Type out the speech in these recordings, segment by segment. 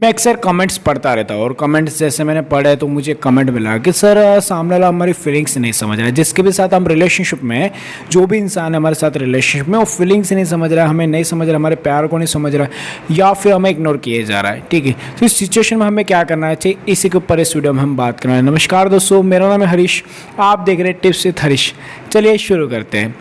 मैं अक्सर कमेंट्स पढ़ता रहता हूँ और कमेंट्स जैसे मैंने पढ़े तो मुझे कमेंट मिला कि सर सामने वाला हमारी फीलिंग्स नहीं समझ रहा है। जिसके भी साथ हम रिलेशनशिप में हैं, जो भी इंसान है हमारे साथ रिलेशनशिप में, वो फीलिंग्स नहीं समझ रहा है, हमें नहीं समझ रहा है, हमारे प्यार को नहीं समझ रहा है या फिर हमें इग्नोर किए जा रहा है। ठीक है, तो इस सिचुएशन में हमें क्या करना चाहिए, इसी के ऊपर इस वीडियो में हम बात करना है। नमस्कार दोस्तों, मेरा नाम है हरीश, आप देख रहे हैं टिप्स विद हरीश। चलिए शुरू करते हैं।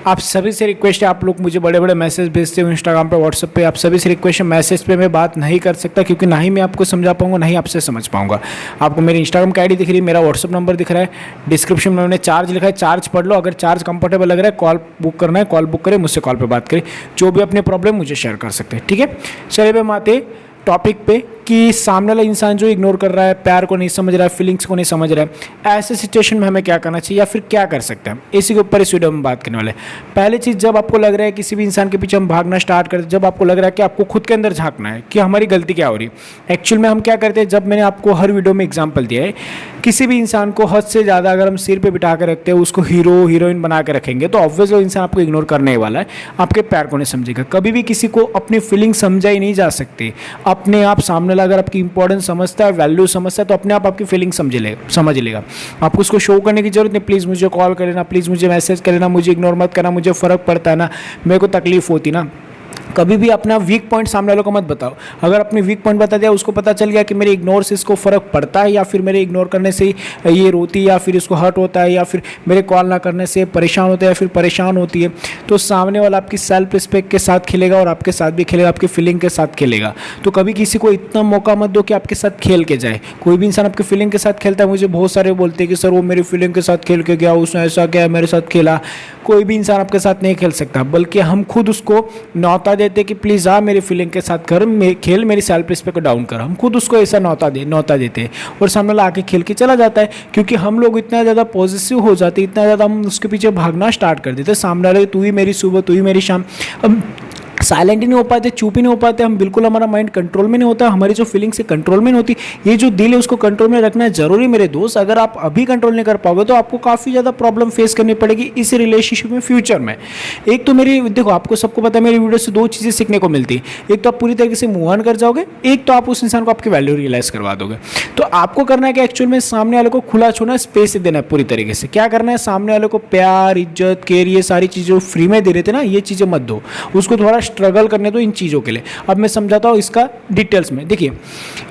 आप सभी से रिक्वेस्ट है, आप लोग मुझे बड़े बड़े मैसेज भेजते हो इंस्टाग्राम पे, व्हाट्सएप पे। आप सभी से रिक्वेस्ट है, मैसेज पे मैं बात नहीं कर सकता क्योंकि ना ही मैं आपको समझा पाऊंगा, ना ही आपसे समझ पाऊंगा। आपको मेरी इंस्टाग्राम की आईडी दिख रही है, मेरा व्हाट्सएप नंबर दिख रहा है, डिस्क्रिप्शन में मैंने चार्ज लिखा है, चार्ज पढ़ लो। अगर चार्ज कंफर्टेबल लग रहा है, कॉल बुक करना है, कॉल बुक करें, मुझसे कॉल पर बात करें, जो भी अपने प्रॉब्लम मुझे शेयर कर सकते हैं। ठीक है, चलिए मैं आते टॉपिक पे कि सामने वाला इंसान जो इग्नोर कर रहा है, प्यार को नहीं समझ रहा है, फीलिंग्स को नहीं समझ रहा है, ऐसे सिचुएशन में हमें क्या करना चाहिए या फिर क्या कर सकते हैं, इसी के ऊपर इस वीडियो में बात करने वाले हैं। पहली चीज़, जब आपको लग रहा है किसी भी इंसान के पीछे हम भागना स्टार्ट करते हैं, जब आपको लग रहा है कि आपको खुद के अंदर झांकना है कि हमारी गलती क्या हो रही है। एक्चुअल में हम क्या करते हैं, जब मैंने आपको हर वीडियो में एग्जाम्पल दिया है, किसी भी इंसान को हद से ज़्यादा अगर हम सिर पर बिठा कर रखते हैं, उसको हीरो हीरोइन बना के रखेंगे, तो ऑब्वियस वो इंसान आपको इग्नोर करने वाला है, आपके प्यार को नहीं समझेगा। कभी भी किसी को अपनी फीलिंग समझाई नहीं जा सकती। अपने आप सामने अगर आपकी इंपॉर्टेंस समझता है, वैल्यू समझता है, तो अपने आप आपकी फीलिंग समझ लेगा। आपको उसको शो करने की जरूरत नहीं, प्लीज़ मुझे कॉल कर लेना, प्लीज़ मुझे मैसेज कर लेना, मुझे इग्नोर मत करना, मुझे फ़र्क पड़ता है ना, मेरे को तकलीफ होती ना। कभी भी अपना वीक पॉइंट सामने वालों को मत बताओ। अगर अपने वीक पॉइंट बता दिया, उसको पता चल गया कि मेरे इग्नोर से इसको फ़र्क पड़ता है या फिर मेरे इग्नोर करने से ये रोती है या फिर इसको हर्ट होता है या फिर मेरे कॉल ना करने से परेशान होता है या फिर परेशान होती है, तो सामने वाला आपकी सेल्फ रिस्पेक्ट के साथ खेलेगा और आपके साथ भी खेलेगा, आपकी फीलिंग के साथ खेलेगा। तो कभी किसी को इतना मौका मत दो कि आपके साथ खेल के जाए। कोई भी इंसान आपकी फीलिंग के साथ खेलता है, मुझे बहुत सारे बोलते हैं कि सर वो मेरी फीलिंग के साथ खेल के गया, उसने ऐसा किया, मेरे साथ खेला। कोई भी इंसान आपके साथ नहीं खेल सकता, बल्कि हम खुद उसको न्योता देते कि प्लीज़ आ मेरी फीलिंग के साथ कर, खेल, मेरी सेल्फ रिस्पेक्ट को डाउन कर। हम खुद उसको ऐसा न्योता देते हैं और सामने वाला आके खेल के चला जाता है। क्योंकि हम लोग इतना ज़्यादा पॉजिटिव हो जाते, इतना ज़्यादा हम उसके पीछे भागना स्टार्ट कर देते, सामने वाले तू ही मेरी सुबह, तू ही मेरी शाम। अब साइलेंट ही नहीं हो पाते, चुप ही नहीं हो पाते हम, बिल्कुल हमारा माइंड कंट्रोल में नहीं होता, हमारी जो फीलिंग्स है कंट्रोल में नहीं होती। ये जो दिल है उसको कंट्रोल में रखना है जरूरी मेरे दोस्त। अगर आप अभी कंट्रोल नहीं कर पाओगे तो आपको काफ़ी ज़्यादा प्रॉब्लम फेस करनी पड़ेगी इस रिलेशनशिप में फ्यूचर में। एक तो मेरी देखो, आपको सबको पता है मेरी वीडियो से दो चीज़ें सीखने को मिलती है। एक तो आप पूरी तरीके से मूव ऑन कर जाओगे, एक तो आप उस इंसान को आपकी वैल्यू रियलाइज करवा दोगे। तो आपको करना है कि एक्चुअल में सामने वाले को खुला छोड़ना, स्पेस देना है पूरी तरीके से। क्या करना है, सामने वाले को प्यार, इज्जत, केयर, ये सारी चीज़ें फ्री में दे रहे थे ना, ये चीज़ें मत दो, उसको थोड़ा स्ट्रगल करने दो इन चीज़ों के लिए। अब मैं समझाता हूँ इसका डिटेल्स में। देखिए,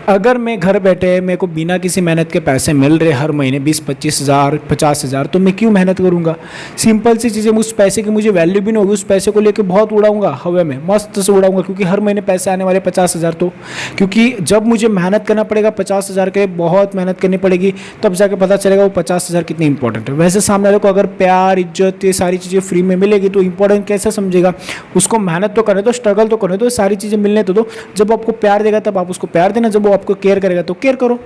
अगर मैं घर बैठे मेरे को बिना किसी मेहनत के पैसे मिल रहे हर महीने 20-25 हज़ार 50 हज़ार, तो मैं क्यों मेहनत करूँगा। सिंपल सी चीज़ें, उस पैसे की मुझे वैल्यू भी नहीं होगी, उस पैसे को लेकर बहुत उड़ाऊंगा हवा में, मस्त से उड़ाऊंगा, क्योंकि हर महीने पैसे आने वाले 50 हज़ार। तो क्योंकि जब मुझे मेहनत करना पड़ेगा 50 हज़ार के, बहुत मेहनत करनी पड़ेगी, तब जाकर पता चलेगा वो 50 हज़ार कितनी इंपॉर्टेंट है। वैसे सामने वाले को अगर प्यार, इज्जत, ये सारी चीज़ें फ्री में मिलेगी तो इंपॉर्टेंट कैसे समझेगा। उसको मेहनत तो करने दो, स्ट्रगल तो करने दो, सारी चीज़ें मिलने तो दो। जब आपको प्यार देगा तब आप उसको प्यार देना, जब वो आपको केयर करेगा तो केयर करो।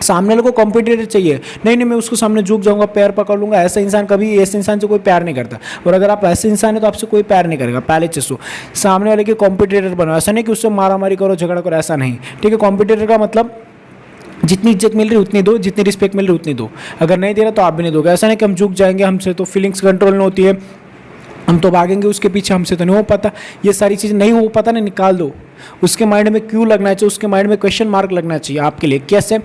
सामने वाले को कॉम्पिटिटर चाहिए, नहीं मैं उसको सामने झुक जाऊंगा, पैर पकड़ लूंगा, ऐसा इंसान कभी, ऐसे इंसान से कोई प्यार नहीं करता। और अगर आप ऐसे इंसान है तो आपसे कोई प्यार नहीं करेगा। पहले चीज़ तो सामने वाले के कॉम्पिटिटर बनो, ऐसा नहीं कि उससे मारामारी करो, झगड़ा करो, ऐसा नहीं। ठीक है, कॉम्पिटिटर का मतलब जितनी इज्जत मिल रही उतनी दो, जितनी रिस्पेक्ट मिल रही उतनी दो। अगर नहीं दे रहा तो आप भी नहीं दोगे। ऐसा नहीं कि हम झुक जाएंगे, हमसे तो फीलिंग्स कंट्रोल नहीं होती है, हम तो भागेंगे उसके पीछे, हमसे तो नहीं हो पाता। ये सारी चीज़ें नहीं हो पाता ना, निकाल दो। उसके माइंड में क्यों लगना चाहिए, उसके माइंड में क्वेश्चन मार्क लगना चाहिए आपके लिए। कैसे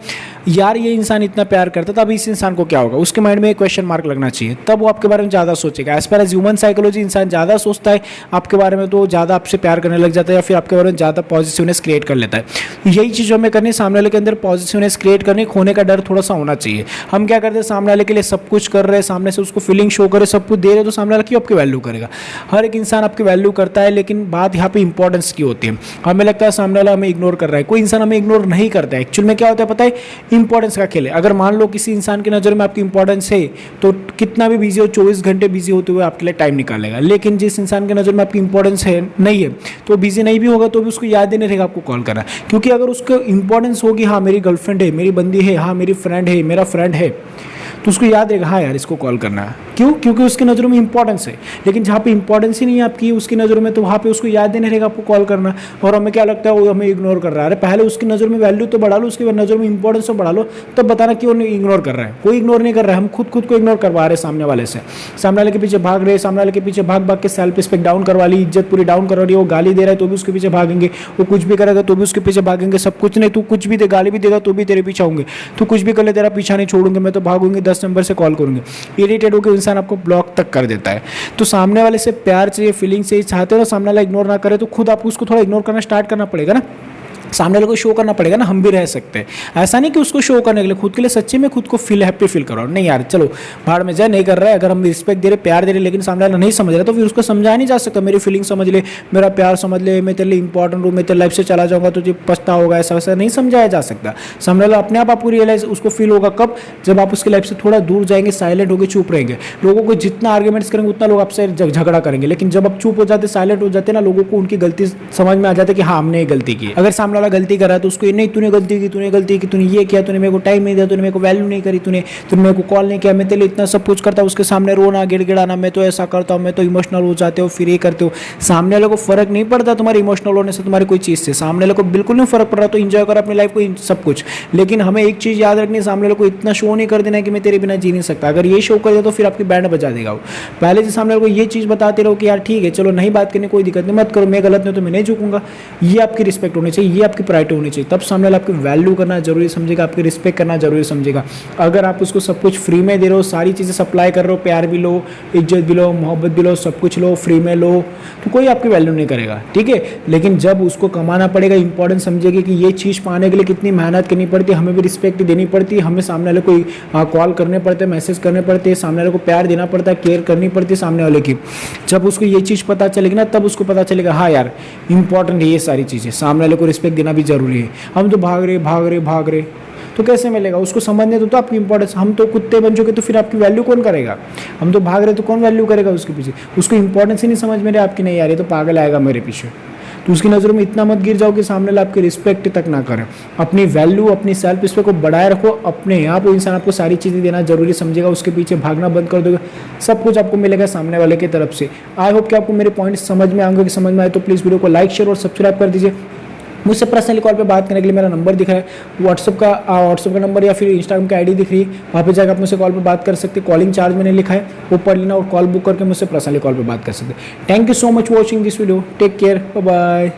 यार, ये इंसान इतना प्यार करता था, अब इस इंसान को क्या होगा, उसके माइंड में एक क्वेश्चन मार्क लगना चाहिए, तब वो आपके बारे में ज़्यादा सोचेगा। As per as human psychology, इंसान ज़्यादा सोचता है आपके बारे में तो ज़्यादा आपसे प्यार करने लग जाता है या फिर आपके बारे में ज़्यादा पॉजिटिवनेस क्रिएट कर लेता है। यही चीज़ हमें करनी, सामने वाले के अंदर पॉजिटिवनेस क्रिएट करने, खोने का डर थोड़ा सा होना चाहिए। हम क्या करते हैं, सामने वाले के लिए सब कुछ कर रहे हैं, सामने से उसको फीलिंग शो करे, सब कुछ दे रहे, तो सामने वाला क्यों आपकी वैल्यू करेगा। हर एक इंसान आपकी वैल्यू करता है, लेकिन बात यहाँ पे इंपॉर्टेंस की होती है। हमें लगता है सामने वाला हमें इग्नोर कर रहा है, कोई इंसान हमें इग्नोर नहीं करता है। एक्चुअल में क्या होता है पता है, इंपॉर्टेंस का खेल है। अगर मान लो किसी इंसान की नज़र में आपकी इंपॉर्टेंस है तो कितना भी बिजी हो, 24 घंटे बिजी होते हुए आपके लिए टाइम निकालेगा। लेकिन जिस इंसान की नज़र में आपकी इंपॉर्टेंस है नहीं है, तो बिजी नहीं भी होगा तो भी उसको याद ही नहीं रहेगा आपको कॉल करना। क्योंकि अगर उसको इंपॉर्टेंस होगी, हाँ मेरी गर्लफ्रेंड है, मेरी बंदी है, हाँ मेरी फ्रेंड है, मेरा फ्रेंड है, तो उसको याद रहेगा हाँ यार इसको कॉल करना है। क्यों? क्योंकि उसकी नज़रों में इंपॉर्टेंस है। लेकिन जहाँ पे इंपॉर्टेंस ही नहीं है आपकी उसकी नज़रों में, तो वहाँ पे उसको याद नहीं रहेगा आपको कॉल करना, और हमें क्या लगता है वो हमें इग्नोर कर रहा है। अरे पहले उसकी नज़र में वैल्यू तो बढ़ा लो, उसकी नज़र में इंपॉर्टेंस तो बढ़ा लो, तब बताना क्यों इग्नोर कर रहा है। कोई इग्नोर नहीं कर रहा है, हम खुद को इग्नोर करवा रहे हैं सामने वाले से। सामने वाले के पीछे भाग रहे, सामने वाले के पीछे भाग के सेल्फ रिस्पेक्ट डाउन करवा ली, इज्जत पूरी डाउन करवा रही है। वो गाली दे रहा है तो भी उसके पीछे भागेंगे, वो कुछ भी करेगा तो भी उसके पीछे भागेंगे। सब कुछ नहीं, तू कुछ भी दे, गाली भी देगा तो भी तेरे पीछे होंगे, तू कुछ भी कर ले तेरा पीछा नहीं छोड़ूंगे, मैं तो भागूंगी 10 नंबर से कॉल करूंगी। इरिटेट होकर इंसान आपको ब्लॉक तक कर देता है। तो सामने वाले से प्यार चाहिए, फीलिंग चाहिए, चाहते हो ना सामने वाला इग्नोर ना करे, तो खुद आपको उसको थोड़ा इग्नोर करना स्टार्ट करना पड़ेगा ना। सामने वाले को शो करना पड़ेगा ना हम भी रह सकते हैं। ऐसा नहीं कि उसको शो करने के लिए, खुद के लिए सच्ची में खुद को हैप्पी फील करो। नहीं यार चलो भाड़ में जाए, नहीं कर रहा है। अगर हम रिस्पेक्ट दे रहे, प्यार दे रहे, लेकिन सामने वाला नहीं समझ रहा, तो फिर उसको समझाया नहीं जा सकता। मेरी फीलिंग समझ ले, मेरा प्यार समझ ले, मैं तेरे लिए इंपॉर्टेंट हूँ, मैं तेरे लाइफ से चला जाऊँगा, तुझे पछता होगा, ऐसा वैसा नहीं समझाया जा सकता। सामने वाला अपने आप आपको रियलाइज उसको फील होगा कब? जब आप उसकी लाइफ से थोड़ा दूर जाएंगे, साइलेंट होकर चुप रहेंगे। लोगों को जितना आर्ग्यूमेंट्स करेंगे उतना लोग आपसे झगड़ा करेंगे, लेकिन जब आप चुप हो जाते, साइलेंट हो जाते ना, लोगों को उनकी गलती समझ में आ जाता है कि हाँ हमने ये गलती की। अगर सामने वाला गलती कर रहा है तो उसको नहीं तूने गलती की, तूने ये किया, तूने मेरे को टाइम नहीं दिया, तूने मेरे को वैल्यू नहीं करी, तूने मेरे को कॉल नहीं किया, मैं तेरे लिए इतना सब कुछ करता हूँ, उसके सामने रोना गिड़गिड़ाना, मैं तो ऐसा करता हूँ, मैं तो इमोशनल हो जाते हो, फिर ये करते हो। सामने वाले को फर्क नहीं पड़ता तुम्हारे इमोशनल होने से, तुम्हारी कोई चीज़ से सामने वाले को बिल्कुल नहीं फर्क पड़ रहा। तो इंजॉय कर अपनी लाइफ को, सब कुछ। लेकिन हमें एक चीज़ याद रखनी है, सामने वाले को इतना शो नहीं कर देना है कि मैं तेरे बिना जी नहीं सकता। अगर ये शो कर दिया तो फिर आपकी बैंड बजा देगा वो। पहले से सामने वाले को ये चीज़ बताते रहो कि यार ठीक है चलो नहीं बात करनी, कोई दिक्कत नहीं, मत करो, मैं गलत नहीं तो मैं नहीं झुकूंगा। ये आपकी रिस्पेक्ट होनी चाहिए, ये आपकी प्रायोरिटी होनी चाहिए। तब सामने वाला आपकी वैल्यू करना जरूरी समझेगा, आपकी रिस्पेक्ट करना जरूरी समझेगा। अगर आप उसको सब कुछ फ्री में दे रहे हो, सारी चीज़ें सप्लाई कर रहे हो, प्यार भी लो, इज्जत भी लो, मोहब्बत भी लो, सब कुछ लो, फ्री में लो, तो कोई आपकी वैल्यू नहीं करेगा, ठीक है। लेकिन जब उसको कमाना पड़ेगा, इंपॉर्टेंस समझेगी कि ये चीज़ पाने के लिए कितनी मेहनत करनी पड़ती है, हमें भी रिस्पेक्ट देनी पड़ती है, हमें सामने वाले को कॉल करने पड़ते हैं, मैसेज करने पड़ते हैं, सामने वाले को प्यार देना पड़ता है, केयर करनी पड़ती है सामने वाले की। जब उसको ये चीज़ पता चलेगी ना, तब उसको पता चलेगा हाँ यार इंपॉर्टेंट है ये सारी चीज़ें, सामने वाले को रिस्पेक्ट देना भी जरूरी है। हम तो भाग रहे तो कैसे मिलेगा? उसको समझने तो आपकी इंपॉर्टेंस। हम तो कुत्ते बन चुके तो फिर आपकी वैल्यू कौन करेगा? हम तो भाग रहे तो कौन वैल्यू करेगा उसके पीछे? उसको इंपॉर्टेंस ही नहीं समझ में रहे आपकी, नहीं यार ये तो पागल आएगा मेरे पीछे। तो उसकी नज़रों में इतना मत गिर जाओ कि सामने वाला आपकी रिस्पेक्ट तक ना करें। अपनी वैल्यू, अपनी सेल्फ रिस्पेक्ट को बढ़ाए रखो। अपने आप वो इंसान आपको सारी चीज़ें देना जरूरी समझेगा, उसके पीछे भागना बंद कर दोगे, सब कुछ आपको मिलेगा सामने वाले की तरफ से। आई होप कि आपको मेरे पॉइंट समझ में आएंगे। कि समझ में आए तो प्लीज़ वीडियो को लाइक, शेयर और सब्सक्राइब कर दीजिए। मुझसे पर्सनली कॉल पे बात करने के लिए मेरा नंबर दिख रहा है, व्हाट्सअप का नंबर या फिर इंस्टाग्राम की आईडी दिख रही है, वहाँ पे जाकर आप मुझसे कॉल पे बात कर सकते हैं। कॉलिंग चार्ज मैंने लिखा है, वो पढ़ लेना और कॉल बुक करके मुझसे पर्सनली कॉल पे बात कर सकते हैं। Thank you so much for watching this video, take care, bye bye.